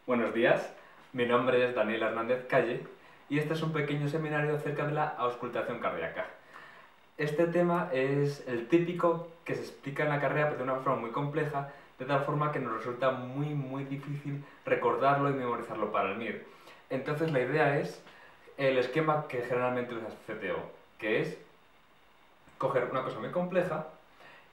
Buenos días, mi nombre es Daniel Hernández Calle y este es un pequeño seminario acerca de la auscultación cardíaca. Este tema es el típico que se explica en la carrera pero de una forma muy compleja, de tal forma que nos resulta muy difícil recordarlo y memorizarlo para el MIR. Entonces la idea es el esquema que generalmente usa CTO, que es coger una cosa muy compleja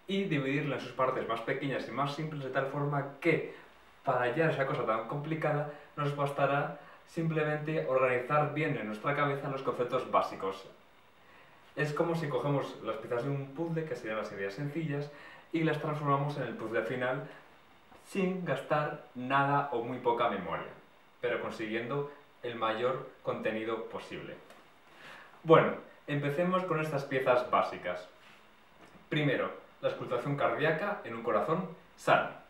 y dividirla en sus partes más pequeñas y más simples de tal forma que para hallar esa cosa tan complicada nos bastará simplemente organizar bien en nuestra cabeza los conceptos básicos. Es como si cogemos las piezas de un puzzle, que serían las ideas sencillas, y las transformamos en el puzzle final sin gastar nada o muy poca memoria, pero consiguiendo el mayor contenido posible. Bueno, empecemos con estas piezas básicas. Primero, la auscultación cardíaca en un corazón sano.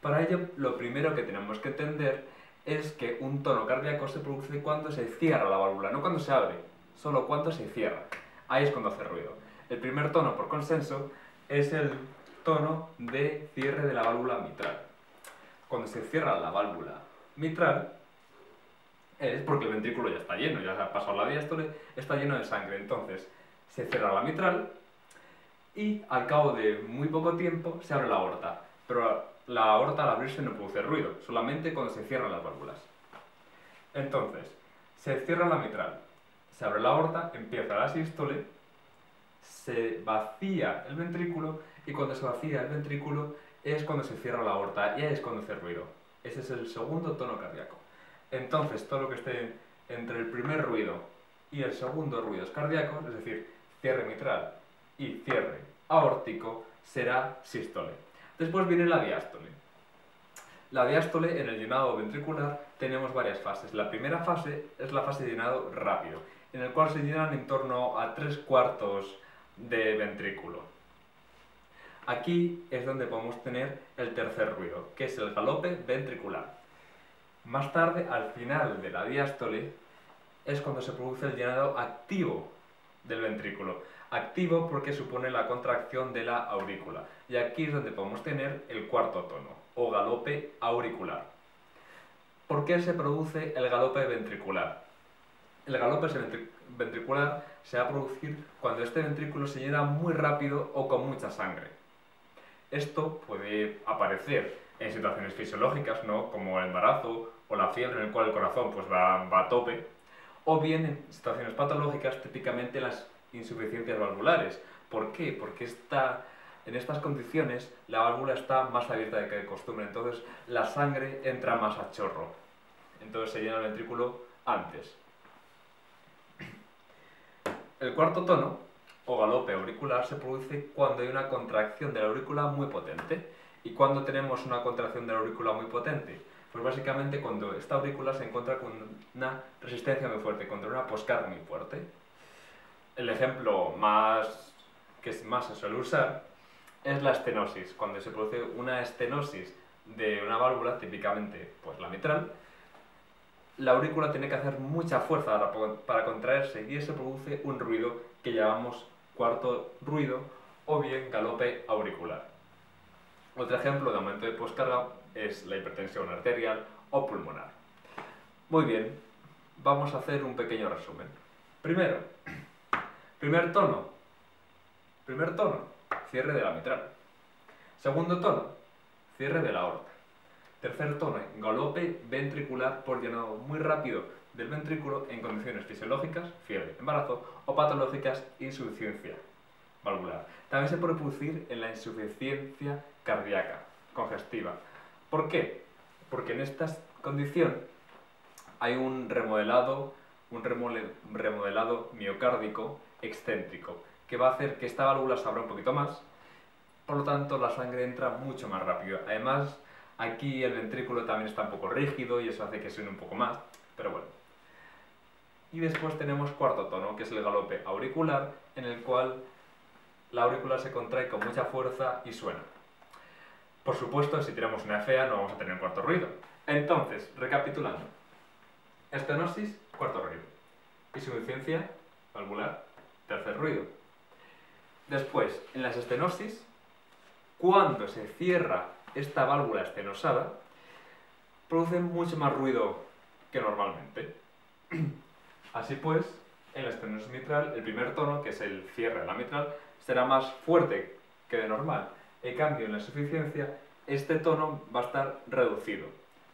Para ello, lo primero que tenemos que entender es que un tono cardíaco se produce cuando se cierra la válvula, no cuando se abre, solo cuando se cierra. Ahí es cuando hace ruido. El primer tono, por consenso, es el tono de cierre de la válvula mitral. Cuando se cierra la válvula mitral, es porque el ventrículo ya está lleno, ya se ha pasado la diástole, está lleno de sangre. Entonces, se cierra la mitral y al cabo de muy poco tiempo se abre la aorta. Pero la aorta al abrirse no produce ruido, solamente cuando se cierran las válvulas. Entonces, se cierra la mitral, se abre la aorta, empieza la sístole, se vacía el ventrículo y cuando se vacía el ventrículo es cuando se cierra la aorta y ahí es cuando hace ruido. Ese es el segundo tono cardíaco. Entonces, todo lo que esté entre el primer ruido y el segundo ruidos cardíacos, es decir, cierre mitral y cierre aórtico, será sístole. Después viene la diástole. La diástole, en el llenado ventricular, tenemos varias fases. La primera fase es la fase de llenado rápido, en el cual se llenan en torno a 3/4 de ventrículo. Aquí es donde podemos tener el tercer ruido, que es el galope ventricular. Más tarde, al final de la diástole, es cuando se produce el llenado activo del ventrículo. Activo porque supone la contracción de la aurícula. Y aquí es donde podemos tener el cuarto tono, o galope auricular. ¿Por qué se produce el galope ventricular? El galope ventricular se va a producir cuando este ventrículo se llena muy rápido o con mucha sangre. Esto puede aparecer en situaciones fisiológicas, ¿no?, como el embarazo o la fiebre, en el cual el corazón pues, va a tope, o bien en situaciones patológicas, típicamente las insuficiencias valvulares. ¿Por qué? Porque en estas condiciones la válvula está más abierta de que de costumbre, entonces la sangre entra más a chorro, entonces se llena el ventrículo antes. El cuarto tono, o galope auricular, se produce cuando hay una contracción de la aurícula muy potente. ¿Y cuando tenemos una contracción de la aurícula muy potente? Pues básicamente cuando esta aurícula se encuentra con una resistencia muy fuerte, contra una poscarga muy fuerte. El ejemplo que más se suele usar es la estenosis. Cuando se produce una estenosis de una válvula, típicamente pues la mitral, la aurícula tiene que hacer mucha fuerza para contraerse y eso produce un ruido que llamamos cuarto ruido o bien galope auricular. Otro ejemplo de aumento de poscarga es la hipertensión arterial o pulmonar. Muy bien, vamos a hacer un pequeño resumen. Primero, primer tono, cierre de la mitral. Segundo tono, cierre de la aorta. Tercer tono, galope ventricular por llenado muy rápido del ventrículo en condiciones fisiológicas, fiebre, embarazo, o patológicas, insuficiencia valvular. También se puede producir en la insuficiencia cardíaca congestiva. ¿Por qué? Porque en esta condición hay un remodelado miocárdico excéntrico que va a hacer que esta válvula se abra un poquito más, por lo tanto la sangre entra mucho más rápido. Además, aquí el ventrículo también está un poco rígido y eso hace que suene un poco más, pero bueno. Y después tenemos cuarto tono, que es el galope auricular, en el cual la aurícula se contrae con mucha fuerza y suena. Por supuesto, si tenemos una FEA no vamos a tener cuarto ruido. Entonces, recapitulando. Estenosis, cuarto ruido. Insuficiencia valvular, tercer ruido. Después, en las estenosis, cuando se cierra esta válvula estenosada, producen mucho más ruido que normalmente. Así pues, en la estenosis mitral, el primer tono, que es el cierre de la mitral, será más fuerte que de normal. En cambio, en la insuficiencia, este tono va a estar reducido.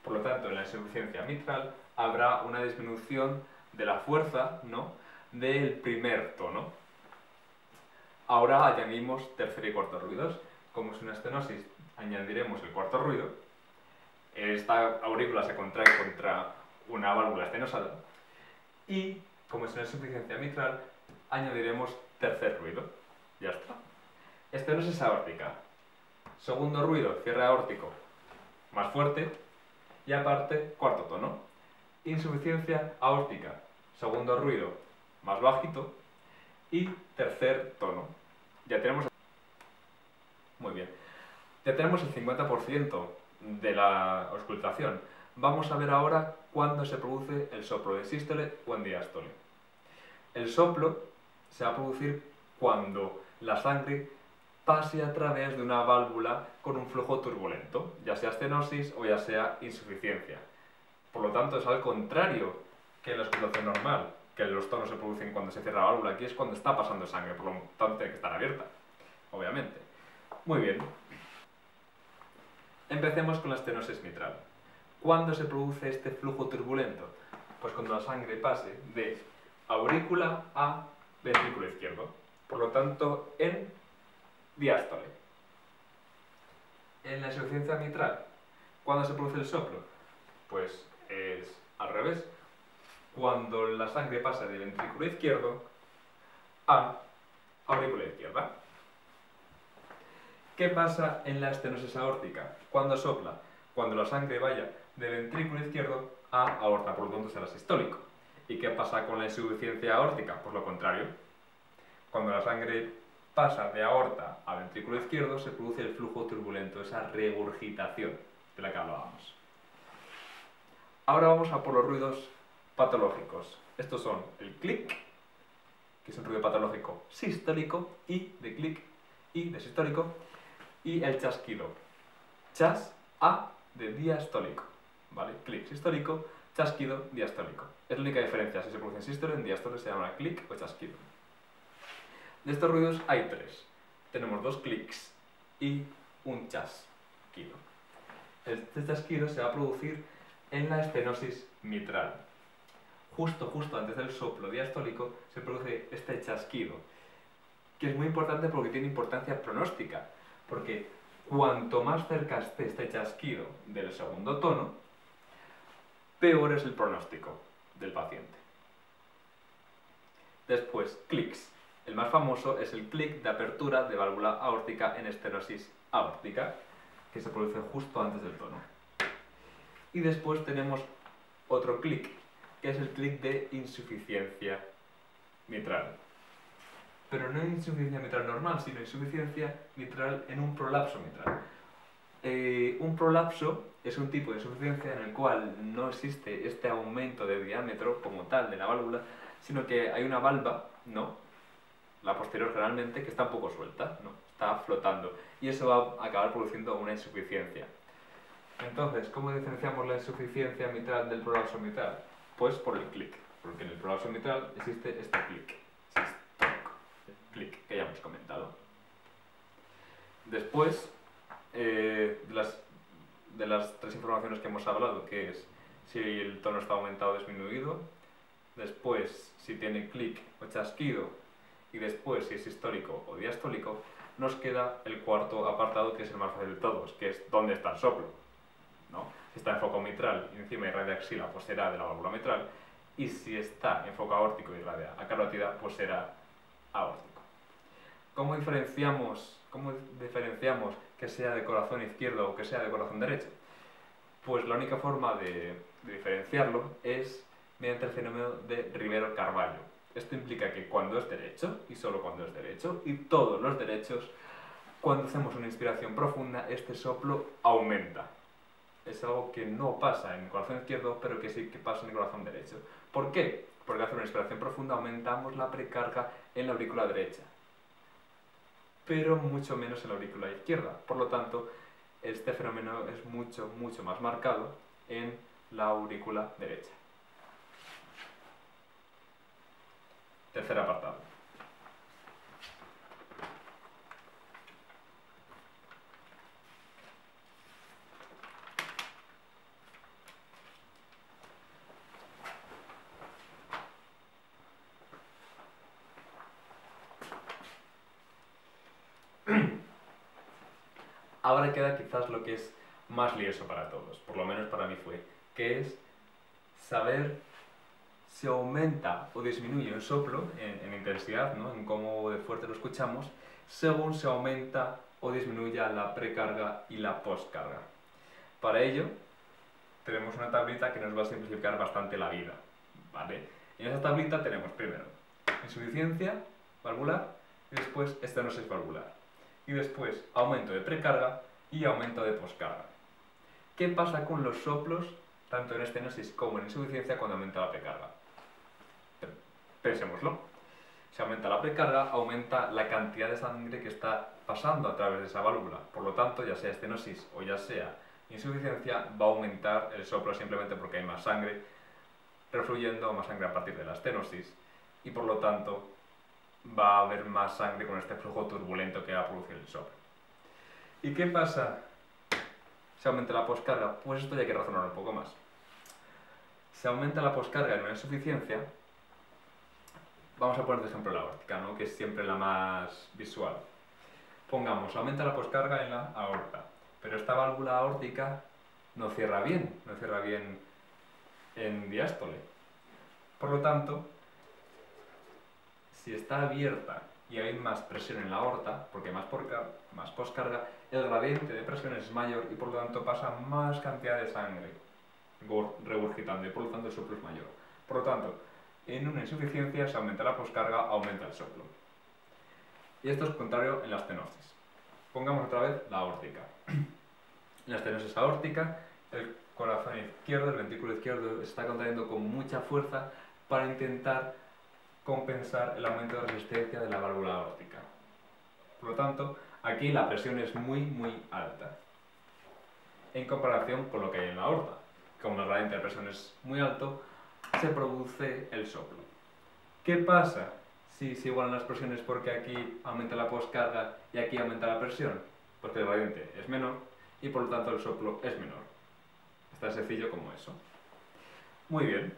Por lo tanto, en la insuficiencia mitral habrá una disminución de la fuerza, ¿no?, del primer tono. Ahora añadimos tercer y cuarto ruidos. Como es una estenosis, añadiremos el cuarto ruido. Esta aurícula se contrae contra una válvula estenosada. Y, como es una insuficiencia mitral, añadiremos tercer ruido. Ya está. Estenosis aórtica. Segundo ruido, cierre aórtico más fuerte. Y aparte, cuarto tono. Insuficiencia aórtica. Segundo ruido más bajito. Y tercer tono. Ya tenemos... Muy bien. Ya tenemos el 50% de la auscultación. Vamos a ver ahora cuándo se produce el soplo en sístole o en diástole. El soplo se va a producir cuando la sangre pase a través de una válvula con un flujo turbulento, ya sea estenosis o ya sea insuficiencia. Por lo tanto, es al contrario que en la auscultación normal, que los tonos se producen cuando se cierra la válvula. Aquí es cuando está pasando sangre, por lo tanto tiene que estar abierta, obviamente. Muy bien. Empecemos con la estenosis mitral. ¿Cuándo se produce este flujo turbulento? Pues cuando la sangre pase de aurícula a ventrículo izquierdo. Por lo tanto, en diástole. En la insuficiencia mitral, ¿cuándo se produce el soplo? Pues es al revés. Cuando la sangre pasa de ventrículo izquierdo a aurícula izquierda. ¿Qué pasa en la estenosis aórtica? ¿Cuándo sopla? Cuando la sangre vaya de ventrículo izquierdo a aorta, por lo tanto será sistólico. ¿Y qué pasa con la insuficiencia aórtica? Pues lo contrario. Cuando la sangre pasa de aorta a ventrículo izquierdo se produce el flujo turbulento, esa regurgitación de la que hablábamos. Ahora vamos a por los ruidos patológicos. Estos son el clic, que es un ruido patológico sistólico, y de clic, y de sistólico, y el chasquido. Chas, a, de diastólico. ¿Vale? Clic sistólico, chasquido diastólico. Es la única diferencia. Si se produce en sístole, en diástole se llama clic o chasquido. De estos ruidos hay tres. Tenemos dos clics y un chasquido. Este chasquido se va a producir en la estenosis mitral. Justo antes del soplo diastólico se produce este chasquido, que es muy importante porque tiene importancia pronóstica, porque cuanto más cerca esté este chasquido del segundo tono, peor es el pronóstico del paciente. Después, clics. El más famoso es el clic de apertura de válvula aórtica en estenosis aórtica, que se produce justo antes del tono. Y después tenemos otro clic, que es el clic de insuficiencia mitral. Pero no insuficiencia mitral normal, sino insuficiencia mitral en un prolapso mitral. Un prolapso es un tipo de insuficiencia en el cual no existe este aumento de diámetro como tal de la válvula, sino que hay una valva, ¿no?, la posterior generalmente, que está un poco suelta, ¿no?, está flotando, y eso va a acabar produciendo una insuficiencia. Entonces, ¿cómo diferenciamos la insuficiencia mitral del prolapso mitral? Pues por el clic, porque en el prolapso mitral existe este clic sistólico, el clic que ya hemos comentado. Después, de las tres informaciones que hemos hablado, que es si el tono está aumentado o disminuido, después si tiene clic o chasquido, y después si es sistólico o diastólico, nos queda el cuarto apartado, que es el más fácil de todos, que es dónde está el soplo, ¿no? Si está en foco mitral y encima irradia axila, pues será de la válvula mitral, y si está en foco aórtico y irradia a carótida, pues será aórtico. ¿Cómo diferenciamos que sea de corazón izquierdo o que sea de corazón derecho? Pues la única forma de diferenciarlo es mediante el fenómeno de Rivero-Carvallo. Esto implica que cuando es derecho, y solo cuando es derecho, y todos los derechos, cuando hacemos una inspiración profunda, este soplo aumenta. Es algo que no pasa en el corazón izquierdo, pero que sí que pasa en el corazón derecho. ¿Por qué? Porque al hacer una inspiración profunda aumentamos la precarga en la aurícula derecha, pero mucho menos en la aurícula izquierda. Por lo tanto, este fenómeno es mucho más marcado en la aurícula derecha. Tercer apartado. Ahora queda quizás lo que es más lioso para todos, por lo menos para mí fue, que es saber si aumenta o disminuye el soplo en intensidad, ¿no? En cómo de fuerte lo escuchamos, según se aumenta o disminuye la precarga y la postcarga. Para ello, tenemos una tablita que nos va a simplificar bastante la vida, ¿vale? En esa tablita tenemos primero insuficiencia valvular y después estenosis valvular. Y después aumento de precarga y aumento de postcarga. ¿Qué pasa con los soplos, tanto en estenosis como en insuficiencia, cuando aumenta la precarga? Pensémoslo. Si aumenta la precarga, aumenta la cantidad de sangre que está pasando a través de esa válvula. Por lo tanto, ya sea estenosis o ya sea insuficiencia, va a aumentar el soplo simplemente porque hay más sangre refluyendo, más sangre a partir de la estenosis, y por lo tanto va a haber más sangre con este flujo turbulento que va a producir el soplo. ¿Y qué pasa si aumenta la poscarga? Pues esto ya hay que razonar un poco más. Si aumenta la poscarga en una insuficiencia, vamos a poner de ejemplo la aórtica, ¿no? Que es siempre la más visual. Pongamos, aumenta la poscarga en la aorta, pero esta válvula aórtica no cierra bien en diástole. Por lo tanto, si está abierta y hay más presión en la aorta, porque hay más poscarga, el gradiente de presión es mayor y por lo tanto pasa más cantidad de sangre regurgitando y por lo tanto el soplo es mayor. Por lo tanto, en una insuficiencia, si aumenta la poscarga, aumenta el soplo. Y esto es contrario en la estenosis. Pongamos otra vez la aórtica. En la estenosis aórtica, el corazón izquierdo, el ventrículo izquierdo, se está contrayendo con mucha fuerza para intentar compensar el aumento de resistencia de la válvula aórtica. Por lo tanto, aquí la presión es muy alta en comparación con lo que hay en la aorta. Como el gradiente de presión es muy alto, se produce el soplo. ¿Qué pasa si se igualan las presiones porque aquí aumenta la poscarga y aquí aumenta la presión? Porque el gradiente es menor y por lo tanto el soplo es menor. Es tan sencillo como eso. Muy bien.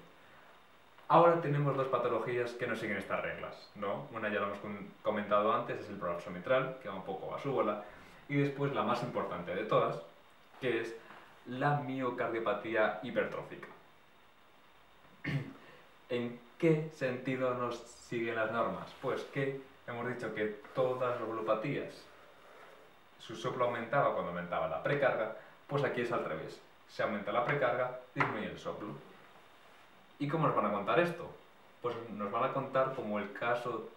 Ahora tenemos dos patologías que no siguen estas reglas, ¿no? Una ya lo hemos comentado antes, es el prolapso mitral, que va un poco a su bola, y después la más importante de todas, que es la miocardiopatía hipertrófica. ¿En qué sentido nos siguen las normas? Pues que hemos dicho que todas las valvulopatías, su soplo aumentaba cuando aumentaba la precarga, pues aquí es al revés. Si aumenta la precarga, disminuye el soplo. ¿Y cómo nos van a contar esto? Pues nos van a contar como el caso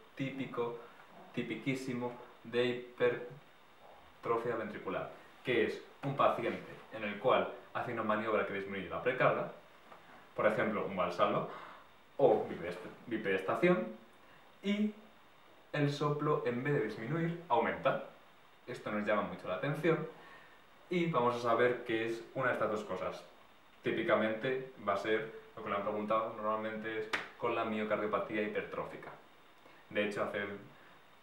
tipiquísimo de hipertrofia ventricular, que es un paciente en el cual hace una maniobra que disminuye la precarga, por ejemplo, un valsalva o bipedestación, y el soplo, en vez de disminuir, aumenta. Esto nos llama mucho la atención y vamos a saber qué es una de estas dos cosas. Típicamente va a ser, lo que le han preguntado normalmente es con la miocardiopatía hipertrófica. De hecho, hace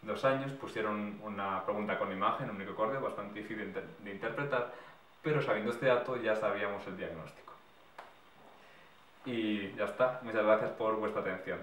2 años pusieron una pregunta con imagen, un miocardio, bastante difícil de interpretar, pero sabiendo este dato ya sabíamos el diagnóstico. Y ya está. Muchas gracias por vuestra atención.